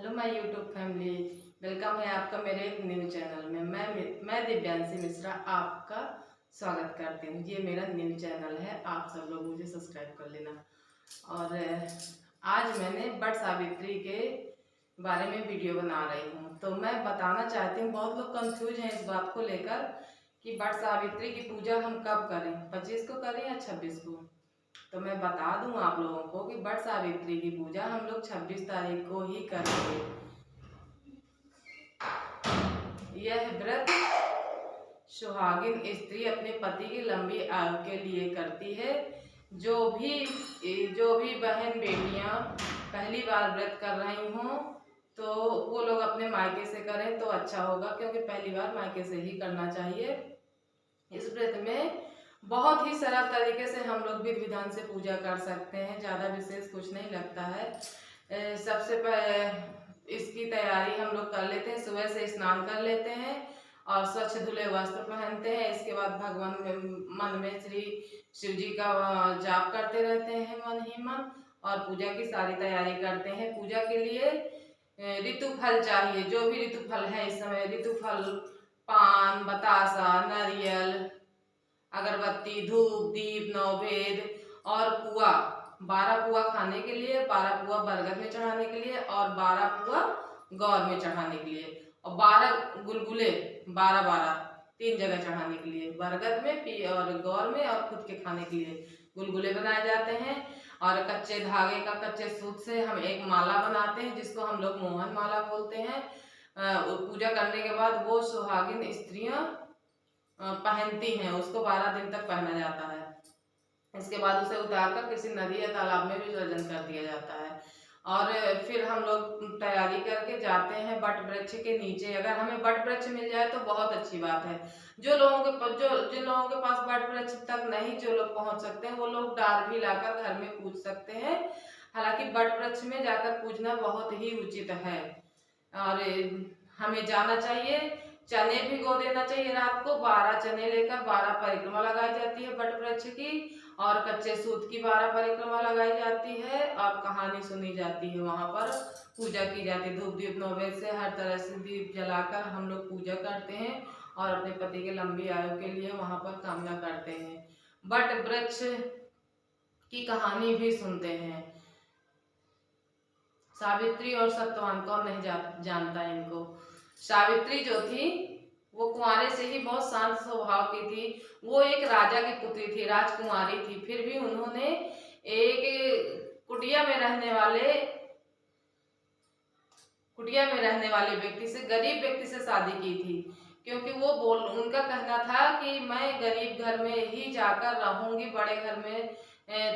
Hello my YouTube family, welcome है आपका मेरे एक न्यू चैनल में। मैं दिव्यांशी मिश्रा आपका स्वागत करती हूँ। ये मेरा न्यू चैनल है, आप सब लोग मुझे सब्सक्राइब कर लेना। और आज मैंने वट सावित्री के बारे में वीडियो बना रही हूँ। तो मैं बताना चाहती हूँ, बहुत लोग कंफ्यूज हैं इस बात को लेकर कि वट सावित्री की पूजा हम कब करें, 25 को करें या 26 को। तो मैं बता दूं आप लोगों को कि वट सावित्री की पूजा हम लोग 26 तारीख को ही करेंगे। यह व्रत सुहागिन स्त्री अपने पति की लंबी आयु के लिए करती है। जो भी बहन बेटियां पहली बार व्रत कर रही हों तो वो लोग अपने मायके से करें तो अच्छा होगा, क्योंकि पहली बार मायके से ही करना चाहिए। इस व्रत में बहुत ही सरल तरीके से हम लोग विधि विधान से पूजा कर सकते हैं, ज़्यादा विशेष कुछ नहीं लगता है। सबसे पहले इसकी तैयारी हम लोग कर लेते हैं, सुबह से स्नान कर लेते हैं और स्वच्छ धुले वस्त्र पहनते हैं। इसके बाद भगवान मन में श्री शिव जी का जाप करते रहते हैं मन ही मन, और पूजा की सारी तैयारी करते हैं। पूजा के लिए ऋतु फल चाहिए, जो भी ऋतु फल है इस समय ऋतु फल, पान, बतासा, नारियल, अगरबत्ती, धूप, दीप, नौवेद और पुआ। 12 पुआ खाने के लिए, 12 पुआ बरगद में चढ़ाने के लिए और 12 पुआ गौर में चढ़ाने के लिए, और 12 गुलगुले 12 3 जगह चढ़ाने के लिए, बरगद में और गौर में, और खुद के खाने के लिए गुलगुले बनाए जाते हैं। और कच्चे धागे का, कच्चे सूत से हम एक माला बनाते हैं जिसको हम लोग मोहन माला बोलते हैं। पूजा करने के बाद वो सुहागिन स्त्रियां पहनती हैं, उसको 12 दिन तक पहना जाता है। इसके बाद उसे उतारकर किसी नदी या तालाब में विसर्जन कर दिया जाता है। और फिर हम लोग तैयारी करके जाते हैं वट वृक्ष के नीचे। अगर हमें वट वृक्ष मिल जाए तो बहुत अच्छी बात है। जिन लोगों के पास वट वृक्ष तक नहीं जो लोग पहुंच सकते हैं, वो लोग डाल भी लाकर घर में पूज सकते हैं। हालांकि वट वृक्ष में जाकर पूजना बहुत ही उचित है और हमें जाना चाहिए। चने भिगो देना चाहिए रात को, 12 चने लेकर 12 परिक्रमा लगाई जाती है वट वृक्ष की, और कच्चे सूत की 12 परिक्रमा लगाई जाती है और कहानी सुनी जाती है। वहां पर पूजा की जाती है, धूप दीप नौवेद्य से हर तरह से दीप जलाकर हम लोग पूजा करते हैं और अपने पति के लंबी आयु के लिए वहां पर कामना करते हैं। वट वृक्ष की कहानी भी सुनते हैं। सावित्री और सत्यवान, कौन नहीं जानता इनको। सावित्री जो थी वो कुंवारे से ही बहुत शांत स्वभाव की थी। वो एक राजा की पुत्री थी, राजकुमारी थी। फिर भी उन्होंने एक कुटिया में रहने वाले व्यक्ति से, गरीब व्यक्ति से शादी की थी, क्योंकि उनका कहना था कि मैं गरीब घर में ही जाकर रहूंगी, बड़े घर में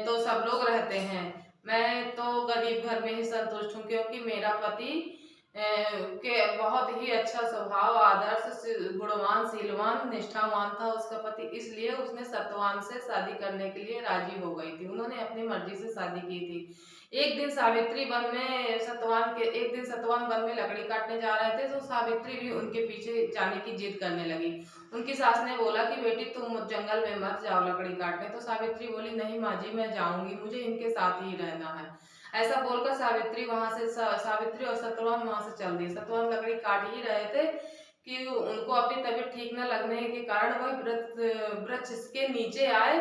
तो सब लोग रहते हैं, मैं तो गरीब घर में ही संतुष्ट हूँ, क्योंकि मेरा पति के बहुत ही अच्छा स्वभाव, आदर्श, गुणवान, शीलवान, निष्ठावान था उसका पति। इसलिए उसने सत्यवान से शादी करने के लिए राजी हो गई थी। उन्होंने अपनी मर्जी से शादी की थी। एक दिन सत्यवान वन में लकड़ी काटने जा रहे थे, तो सावित्री भी उनके पीछे जाने की जिद करने लगी। उनकी सास ने बोला कि बेटी तुम जंगल में मत जाओ लकड़ी काटने। तो सावित्री बोली, नहीं माँ जी, मैं जाऊंगी, मुझे इनके साथ ही रहना है। ऐसा बोलकर सावित्री और सत्यवान वहां से चल दी। सत्यवान लकड़ी काट ही रहे थे कि उनको अपनी तबीयत ठीक न लगने के कारण वह वृक्ष के नीचे आए,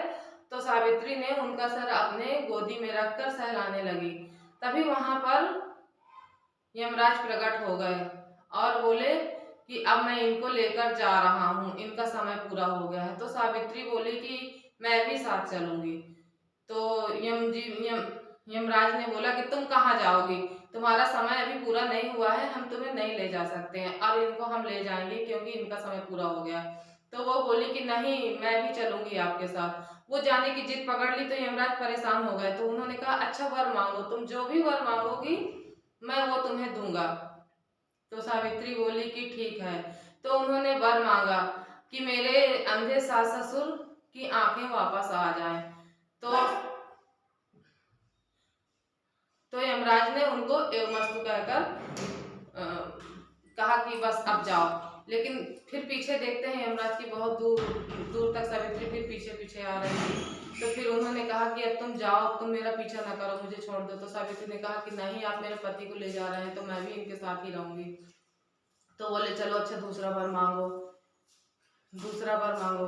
तो सावित्री ने उनका सर अपने गोदी में रखकर सहलाने लगी। तभी वहां पर यमराज प्रकट हो गए और बोले कि अब मैं इनको लेकर जा रहा हूँ, इनका समय पूरा हो गया है। तो सावित्री बोली कि मैं भी साथ चलूंगी। तो यमराज ने बोला कि तुम कहाँ जाओगी, तुम्हारा समय अभी पूरा नहीं हुआ है, हम तुम्हें नहीं ले जा सकते हैं, अब इनको हम ले जाएंगे क्योंकि इनका समय पूरा हो गया। तो वो बोली कि नहीं, मैं भी चलूंगी आपके साथ। वो जाने की जिद पकड़ ली, तो यमराज परेशान हो गए। तो उन्होंने कहा, अच्छा वर मांगो, तुम जो भी वर मांगोगी मैं वो तुम्हें दूंगा। तो सावित्री बोली कि ठीक है। तो उन्होंने वर मांगा कि मेरे अंधे सास ससुर की आंखें वापस आ जाएं। तो यमराज ने उनको एवमस्तु कहकर कहा कि बस अब जाओ। लेकिन फिर पीछे देखते हैं यमराज की बहुत दूर दूर तक सावित्री फिर पीछे पीछे आ रही थी। तो फिर उन्होंने कहा कि अब तुम जाओ, अब तुम मेरा पीछा ना करो, मुझे छोड़ दो। तो सावित्री ने कहा कि नहीं, आप मेरे पति को ले जा रहे हैं तो मैं भी इनके साथ ही रहूंगी। तो बोले चलो अच्छा दूसरा वर मांगो, दूसरा वर मांगो।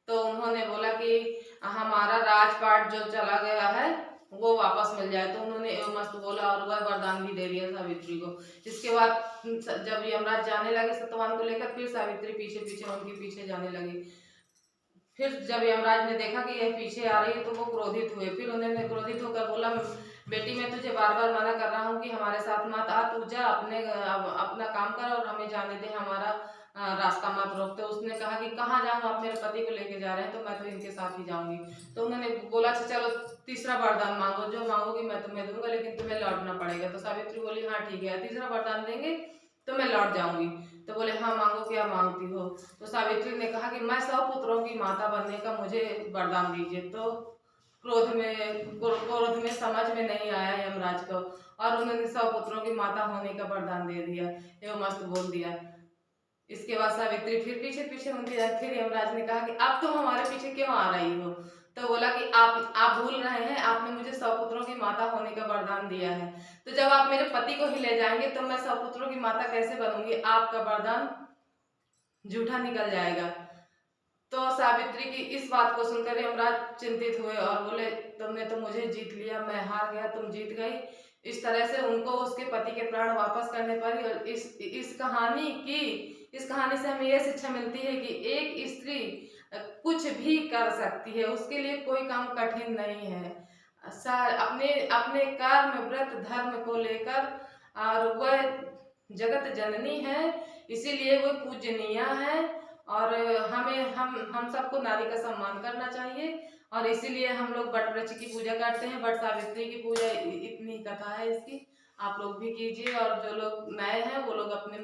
तो उन्होंने बोला कि हमारा राजपाट जो चला गया है वो वापस मिल जाए। तो उन्होंने मस्त बोला और वह वरदान भी दे दिया सावित्री को। इसके बाद जब यमराज जाने लगे सत्यवान को लेकर, फिर सावित्री पीछे पीछे उनके पीछे जाने लगी। फिर जब यमराज ने देखा कि यह पीछे आ रही है तो वो क्रोधित हुए। फिर उन्होंने क्रोधित होकर बोला, बेटी मैं तुझे बार बार मना कर रहा हूँ कि हमारे साथ मत आ, तू जा अपना काम कर और हमें जाने दे, हमारा रास्ता मत रोक। तो उसने कहा कि कहाँ जाऊँ, आप मेरे पति को लेके जा रहे हैं तो मैं तो इनके साथ ही जाऊंगी। तो उन्होंने बोला अच्छा चलो तीसरा वरदान मांगो, जो मांगोगी मैं तुम्हें दूंगा लेकिन तुम्हें लौटना पड़ेगा। तो सावित्री बोली हाँ ठीक है, तीसरा वरदान देंगे तो मैं लौट जाऊंगी। तो बोले हाँ मांगो, क्या मांगती हो। तो सावित्री ने कहा कि मैं 100 पुत्रों की माता बनने का मुझे वरदान दीजिए। तो क्रोध में समझ में नहीं आया यमराज को और उन्होंने 100 पुत्रों की माता होने का वरदान दे दिया, एवं मस्त बोल दिया। इसके बाद सावित्री फिर पीछे पीछे उनके जाए। फिर यमराज ने कहा कि अब तुम हमारे पीछे क्यों आ रही हो। तो बोला कि आप भूल रहे हैं, आपने मुझे 100 पुत्रों की माता होने का वरदान दिया है, तो जब आप मेरे पति को ही ले जाएंगे तो मैं 100 पुत्रों की माता कैसे बनूंगी, आपका वरदान झूठा निकल जाएगा। तो सावित्री की इस बात को सुनकर यमराज चिंतित हुए और बोले तुमने तो मुझे जीत लिया, मैं हार गया, तुम जीत गई। इस तरह से उनको उसके पति के प्राण वापस करने पर। इस कहानी से हमें यह शिक्षा मिलती है कि एक स्त्री कुछ भी कर सकती है, उसके लिए कोई काम कठिन नहीं है। अपने अपने कर्म व्रत धर्म को लेकर, और वह जगत जननी है इसीलिए वो पूजनीय है। और हम सबको नारी का सम्मान करना चाहिए और इसीलिए हम लोग वट वृक्ष की पूजा करते हैं। वट सावित्री की पूजा, इतनी कथा है इसकी, आप लोग भी कीजिए और जो लोग नए हैं वो लोग अपने